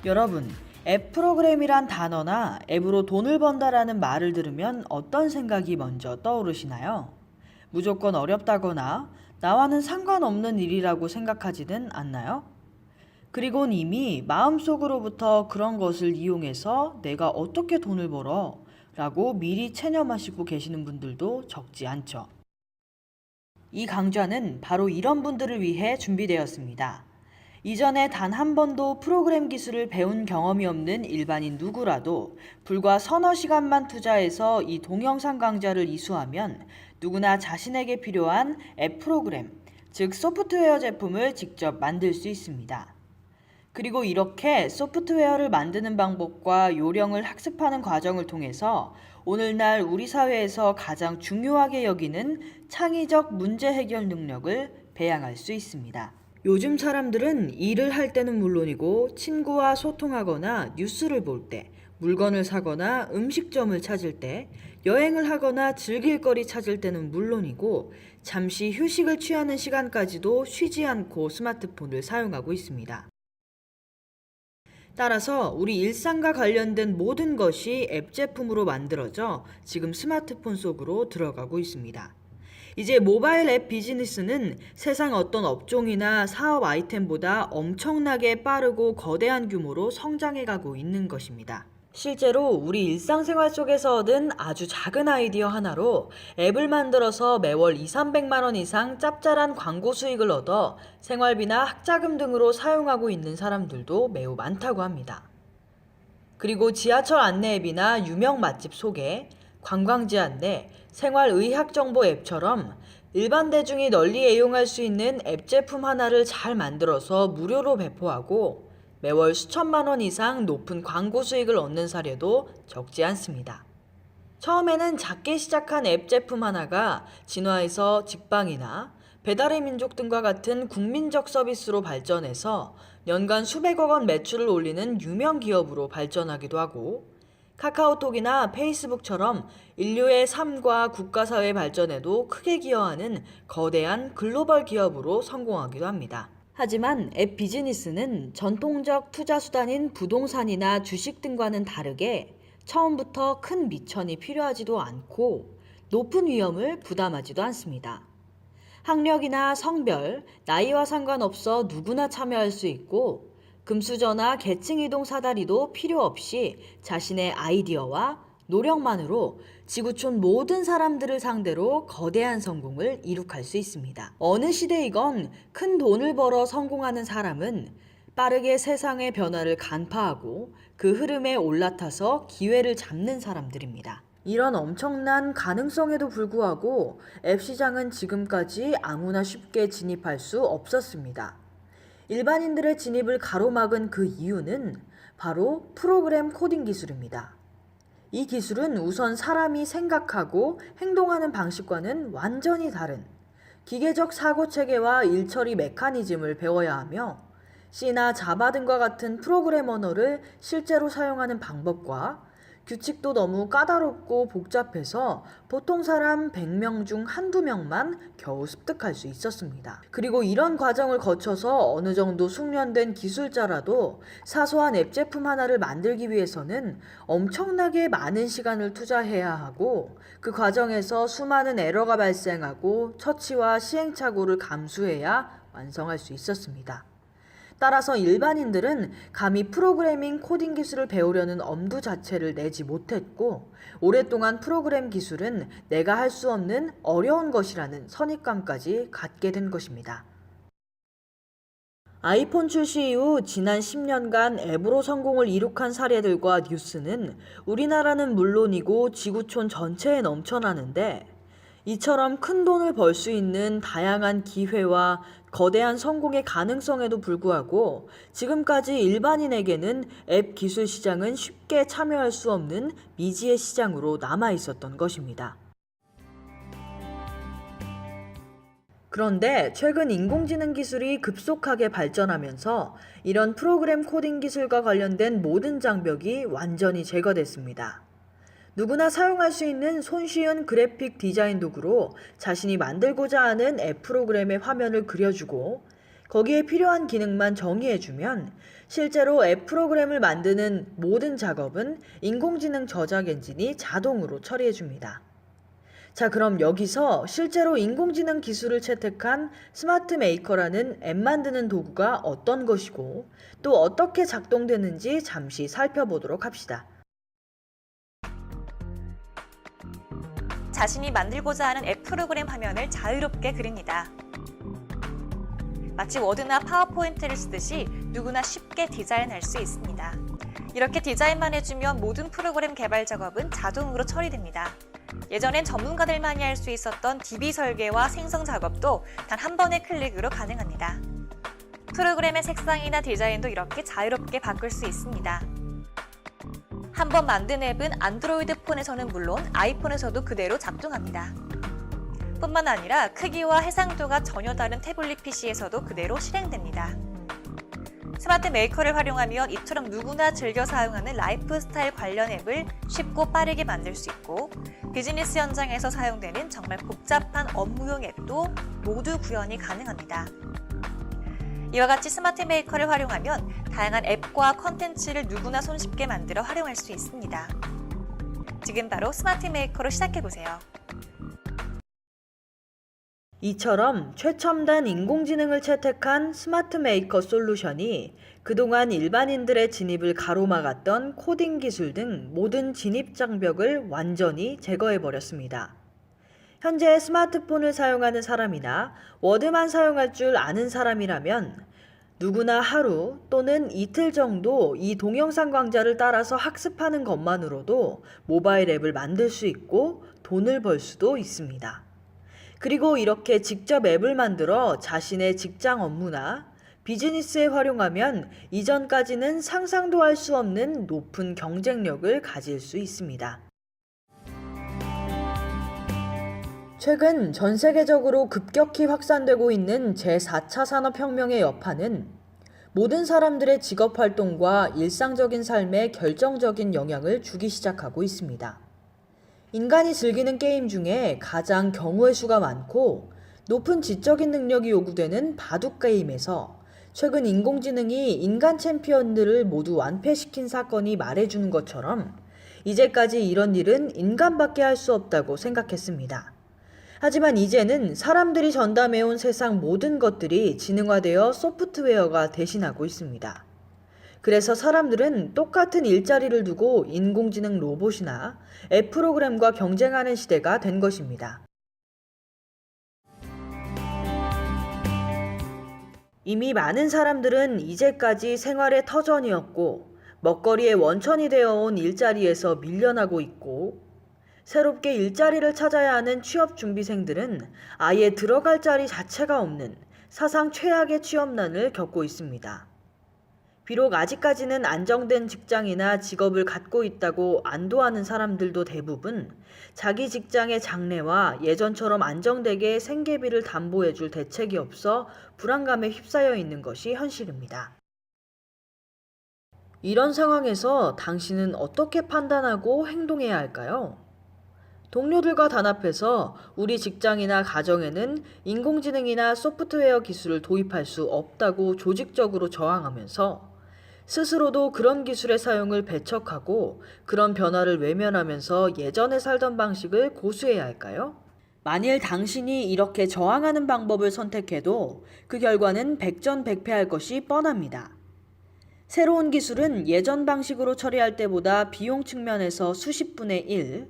여러분, 앱 프로그램이란 단어나 앱으로 돈을 번다라는 말을 들으면 어떤 생각이 먼저 떠오르시나요? 무조건 어렵다거나 나와는 상관없는 일이라고 생각하지는 않나요? 그리곤 이미 마음속으로부터 그런 것을 이용해서 내가 어떻게 돈을 벌어? 라고 미리 체념하시고 계시는 분들도 적지 않죠. 이 강좌는 바로 이런 분들을 위해 준비되었습니다. 이전에 단 한 번도 프로그램 기술을 배운 경험이 없는 일반인 누구라도 불과 서너 시간만 투자해서 이 동영상 강좌를 이수하면 누구나 자신에게 필요한 앱 프로그램, 즉 소프트웨어 제품을 직접 만들 수 있습니다. 그리고 이렇게 소프트웨어를 만드는 방법과 요령을 학습하는 과정을 통해서 오늘날 우리 사회에서 가장 중요하게 여기는 창의적 문제 해결 능력을 배양할 수 있습니다. 요즘 사람들은 일을 할 때는 물론이고 친구와 소통하거나 뉴스를 볼 때, 물건을 사거나 음식점을 찾을 때, 여행을 하거나 즐길 거리 찾을 때는 물론이고 잠시 휴식을 취하는 시간까지도 쉬지 않고 스마트폰을 사용하고 있습니다. 따라서 우리 일상과 관련된 모든 것이 앱 제품으로 만들어져 지금 스마트폰 속으로 들어가고 있습니다. 이제 모바일 앱 비즈니스는 세상 어떤 업종이나 사업 아이템보다 엄청나게 빠르고 거대한 규모로 성장해가고 있는 것입니다. 실제로 우리 일상생활 속에서 얻은 아주 작은 아이디어 하나로 앱을 만들어서 매월 2, 300만 원 이상 짭짤한 광고 수익을 얻어 생활비나 학자금 등으로 사용하고 있는 사람들도 매우 많다고 합니다. 그리고 지하철 안내 앱이나 유명 맛집 소개, 관광지 안내, 생활의학 정보 앱처럼 일반 대중이 널리 애용할 수 있는 앱 제품 하나를 잘 만들어서 무료로 배포하고 매월 수천만 원 이상 높은 광고 수익을 얻는 사례도 적지 않습니다. 처음에는 작게 시작한 앱 제품 하나가 진화해서 직방이나 배달의 민족 등과 같은 국민적 서비스로 발전해서 연간 수백억 원 매출을 올리는 유명 기업으로 발전하기도 하고 카카오톡이나 페이스북처럼 인류의 삶과 국가사회 발전에도 크게 기여하는 거대한 글로벌 기업으로 성공하기도 합니다. 하지만 앱 비즈니스는 전통적 투자 수단인 부동산이나 주식 등과는 다르게 처음부터 큰 미천이 필요하지도 않고 높은 위험을 부담하지도 않습니다. 학력이나 성별, 나이와 상관없어 누구나 참여할 수 있고 금수저나 계층 이동 사다리도 필요 없이 자신의 아이디어와 노력만으로 지구촌 모든 사람들을 상대로 거대한 성공을 이룩할 수 있습니다. 어느 시대이건 큰 돈을 벌어 성공하는 사람은 빠르게 세상의 변화를 간파하고 그 흐름에 올라타서 기회를 잡는 사람들입니다. 이런 엄청난 가능성에도 불구하고 앱 시장은 지금까지 아무나 쉽게 진입할 수 없었습니다. 일반인들의 진입을 가로막은 그 이유는 바로 프로그램 코딩 기술입니다. 이 기술은 우선 사람이 생각하고 행동하는 방식과는 완전히 다른 기계적 사고 체계와 일처리 메커니즘을 배워야 하며 C나 자바 등과 같은 프로그램 언어를 실제로 사용하는 방법과 규칙도 너무 까다롭고 복잡해서 보통 사람 100명 중 한두 명만 겨우 습득할 수 있었습니다. 그리고 이런 과정을 거쳐서 어느 정도 숙련된 기술자라도 사소한 앱 제품 하나를 만들기 위해서는 엄청나게 많은 시간을 투자해야 하고 그 과정에서 수많은 에러가 발생하고 처치와 시행착오를 감수해야 완성할 수 있었습니다. 따라서 일반인들은 감히 프로그래밍 코딩 기술을 배우려는 엄두 자체를 내지 못했고 오랫동안 프로그램 기술은 내가 할 수 없는 어려운 것이라는 선입감까지 갖게 된 것입니다. 아이폰 출시 이후 지난 10년간 앱으로 성공을 이룩한 사례들과 뉴스는 우리나라는 물론이고 지구촌 전체에 넘쳐나는데 이처럼 큰 돈을 벌 수 있는 다양한 기회와 거대한 성공의 가능성에도 불구하고 지금까지 일반인에게는 앱 기술 시장은 쉽게 참여할 수 없는 미지의 시장으로 남아 있었던 것입니다. 그런데 최근 인공지능 기술이 급속하게 발전하면서 이런 프로그램 코딩 기술과 관련된 모든 장벽이 완전히 제거됐습니다. 누구나 사용할 수 있는 손쉬운 그래픽 디자인 도구로 자신이 만들고자 하는 앱 프로그램의 화면을 그려주고 거기에 필요한 기능만 정의해주면 실제로 앱 프로그램을 만드는 모든 작업은 인공지능 저작 엔진이 자동으로 처리해줍니다. 자, 그럼 여기서 실제로 인공지능 기술을 채택한 스마트 메이커라는 앱 만드는 도구가 어떤 것이고 또 어떻게 작동되는지 잠시 살펴보도록 합시다. 자신이 만들고자 하는 앱 프로그램 화면을 자유롭게 그립니다. 마치 워드나 파워포인트를 쓰듯이 누구나 쉽게 디자인할 수 있습니다. 이렇게 디자인만 해주면 모든 프로그램 개발 작업은 자동으로 처리됩니다. 예전엔 전문가들만이 할 수 있었던 DB 설계와 생성 작업도 단 한 번의 클릭으로 가능합니다. 프로그램의 색상이나 디자인도 이렇게 자유롭게 바꿀 수 있습니다. 한 번 만든 앱은 안드로이드 폰에서는 물론 아이폰에서도 그대로 작동합니다. 뿐만 아니라 크기와 해상도가 전혀 다른 태블릿 PC에서도 그대로 실행됩니다. 스마트 메이커를 활용하면 이처럼 누구나 즐겨 사용하는 라이프스타일 관련 앱을 쉽고 빠르게 만들 수 있고 비즈니스 현장에서 사용되는 정말 복잡한 업무용 앱도 모두 구현이 가능합니다. 이와 같이 스마트 메이커를 활용하면 다양한 앱과 컨텐츠를 누구나 손쉽게 만들어 활용할 수 있습니다. 지금 바로 스마트 메이커로 시작해보세요. 이처럼 최첨단 인공지능을 채택한 스마트 메이커 솔루션이 그동안 일반인들의 진입을 가로막았던 코딩 기술 등 모든 진입 장벽을 완전히 제거해버렸습니다. 현재 스마트폰을 사용하는 사람이나 워드만 사용할 줄 아는 사람이라면 누구나 하루 또는 이틀 정도 이 동영상 강좌를 따라서 학습하는 것만으로도 모바일 앱을 만들 수 있고 돈을 벌 수도 있습니다. 그리고 이렇게 직접 앱을 만들어 자신의 직장 업무나 비즈니스에 활용하면 이전까지는 상상도 할 수 없는 높은 경쟁력을 가질 수 있습니다. 최근 전 세계적으로 급격히 확산되고 있는 제4차 산업혁명의 여파는 모든 사람들의 직업활동과 일상적인 삶에 결정적인 영향을 주기 시작하고 있습니다. 인간이 즐기는 게임 중에 가장 경우의 수가 많고 높은 지적인 능력이 요구되는 바둑 게임에서 최근 인공지능이 인간 챔피언들을 모두 완패시킨 사건이 말해주는 것처럼 이제까지 이런 일은 인간밖에 할 수 없다고 생각했습니다. 하지만 이제는 사람들이 전담해온 세상 모든 것들이 지능화되어 소프트웨어가 대신하고 있습니다. 그래서 사람들은 똑같은 일자리를 두고 인공지능 로봇이나 앱 프로그램과 경쟁하는 시대가 된 것입니다. 이미 많은 사람들은 이제까지 생활의 터전이었고 먹거리의 원천이 되어온 일자리에서 밀려나고 있고 새롭게 일자리를 찾아야 하는 취업준비생들은 아예 들어갈 자리 자체가 없는 사상 최악의 취업난을 겪고 있습니다. 비록 아직까지는 안정된 직장이나 직업을 갖고 있다고 안도하는 사람들도 대부분 자기 직장의 장래와 예전처럼 안정되게 생계비를 담보해줄 대책이 없어 불안감에 휩싸여 있는 것이 현실입니다. 이런 상황에서 당신은 어떻게 판단하고 행동해야 할까요? 동료들과 단합해서 우리 직장이나 가정에는 인공지능이나 소프트웨어 기술을 도입할 수 없다고 조직적으로 저항하면서 스스로도 그런 기술의 사용을 배척하고 그런 변화를 외면하면서 예전에 살던 방식을 고수해야 할까요? 만일 당신이 이렇게 저항하는 방법을 선택해도 그 결과는 백전백패할 것이 뻔합니다. 새로운 기술은 예전 방식으로 처리할 때보다 비용 측면에서 수십분의 1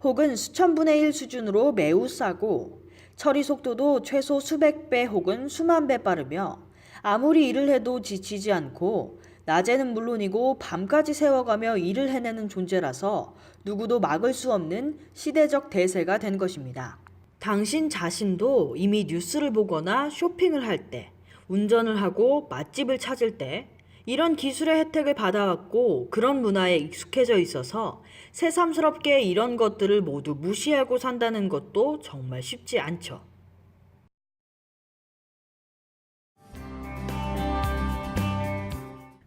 혹은 수천분의 1 수준으로 매우 싸고 처리 속도도 최소 수백 배 혹은 수만 배 빠르며 아무리 일을 해도 지치지 않고 낮에는 물론이고 밤까지 세워가며 일을 해내는 존재라서 누구도 막을 수 없는 시대적 대세가 된 것입니다. 당신 자신도 이미 뉴스를 보거나 쇼핑을 할 때, 운전을 하고 맛집을 찾을 때 이런 기술의 혜택을 받아왔고 그런 문화에 익숙해져 있어서 새삼스럽게 이런 것들을 모두 무시하고 산다는 것도 정말 쉽지 않죠.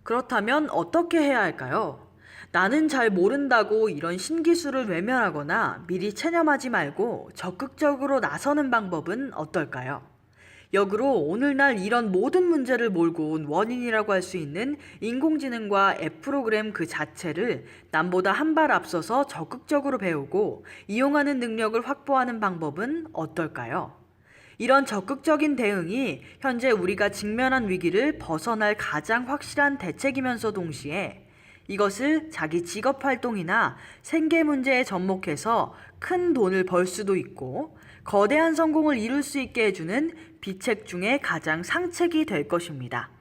그렇다면 어떻게 해야 할까요? 나는 잘 모른다고 이런 신기술을 외면하거나 미리 체념하지 말고 적극적으로 나서는 방법은 어떨까요? 역으로 오늘날 이런 모든 문제를 몰고 온 원인이라고 할 수 있는 인공지능과 앱 프로그램 그 자체를 남보다 한 발 앞서서 적극적으로 배우고 이용하는 능력을 확보하는 방법은 어떨까요? 이런 적극적인 대응이 현재 우리가 직면한 위기를 벗어날 가장 확실한 대책이면서 동시에 이것을 자기 직업 활동이나 생계 문제에 접목해서 큰 돈을 벌 수도 있고 거대한 성공을 이룰 수 있게 해주는 비책 중에 가장 상책이 될 것입니다.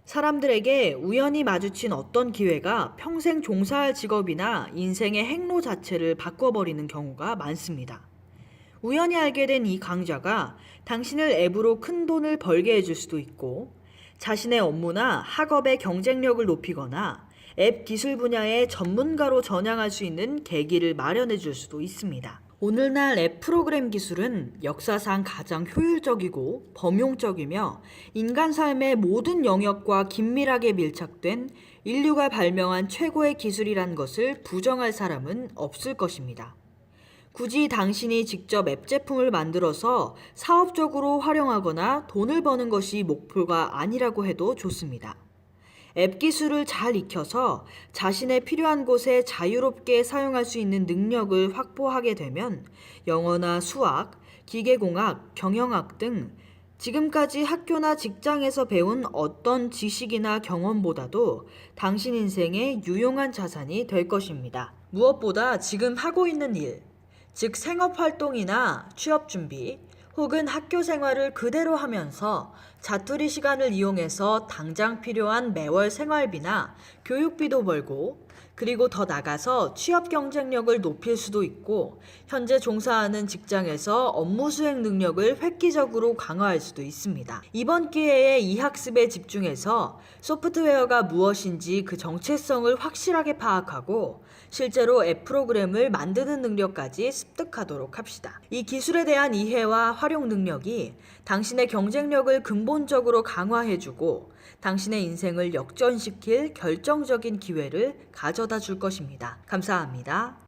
사람들에게 우연히 마주친 어떤 기회가 평생 종사할 직업이나 인생의 행로 자체를 바꿔버리는 경우가 많습니다. 우연히 알게 된 이 강좌가 당신을 앱으로 큰 돈을 벌게 해줄 수도 있고 자신의 업무나 학업의 경쟁력을 높이거나 앱 기술 분야의 전문가로 전향할 수 있는 계기를 마련해 줄 수도 있습니다. 오늘날 앱 프로그램 기술은 역사상 가장 효율적이고 범용적이며 인간 삶의 모든 영역과 긴밀하게 밀착된 인류가 발명한 최고의 기술이란 것을 부정할 사람은 없을 것입니다. 굳이 당신이 직접 앱 제품을 만들어서 사업적으로 활용하거나 돈을 버는 것이 목표가 아니라고 해도 좋습니다. 앱 기술을 잘 익혀서 자신의 필요한 곳에 자유롭게 사용할 수 있는 능력을 확보하게 되면 영어나 수학, 기계공학, 경영학 등 지금까지 학교나 직장에서 배운 어떤 지식이나 경험보다도 당신 인생의 유용한 자산이 될 것입니다. 무엇보다 지금 하고 있는 일, 즉 생업활동이나 취업준비 혹은 학교 생활을 그대로 하면서 자투리 시간을 이용해서 당장 필요한 매월 생활비나 교육비도 벌고 그리고 더 나가서 취업 경쟁력을 높일 수도 있고 현재 종사하는 직장에서 업무 수행 능력을 획기적으로 강화할 수도 있습니다. 이번 기회에 이 학습에 집중해서 소프트웨어가 무엇인지 그 정체성을 확실하게 파악하고 실제로 앱 프로그램을 만드는 능력까지 습득하도록 합시다. 이 기술에 대한 이해와 활용 능력이 당신의 경쟁력을 근본적으로 강화해주고 당신의 인생을 역전시킬 결정적인 기회를 가져다 줄 것입니다. 감사합니다.